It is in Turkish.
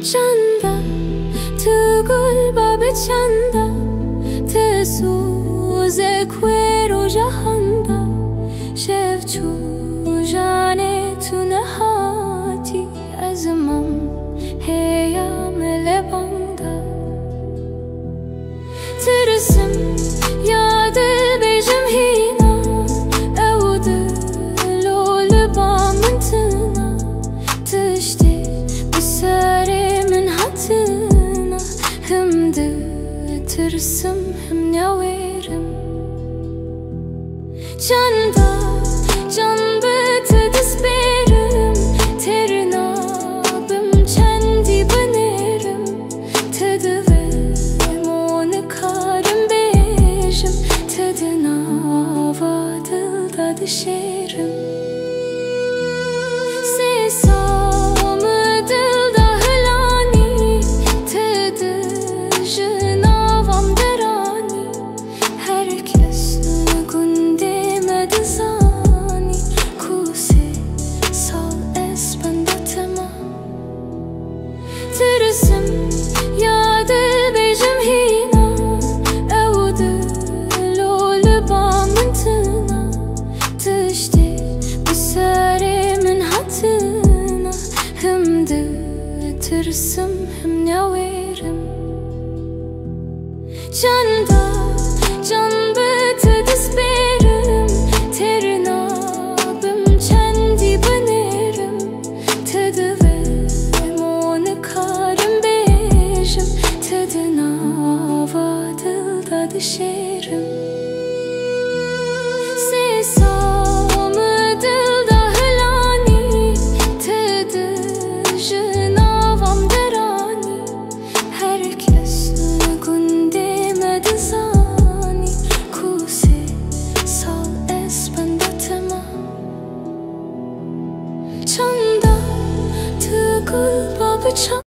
찬다 두굴 밥에 찬다 تسوزك ويرو جهندا شفتو جاني تنهاتي أزمم هي ملباندا ترسم يا دل بيجم هينا أو دلو لبا منتنا تشتي بساري من حتنا هم ترسم هم نويرم جاندا can bıtıdıs berim Ternabım kendi benerim Tadı ve onu karım bejim Tadına vadılda düşerim Sesamı dılda hılani Tadı jınavam derani Herkes gündeme dızani Kuse sal esbende tema Tırısım ya dil bejim hina Evdil olu bağmıntına Tışti bisarimin hatına Hımdı tırısım hım neverim Canda can bıtıdıs berim Ternabım kendi benerim Tadı ve onu karım bejim Tadına vadılda düşerim Sesamı dılda hılani Tadı jınavam derani Herkes gündeme dızani Kuse sal esbende tema Çanda tıkıl babı çanda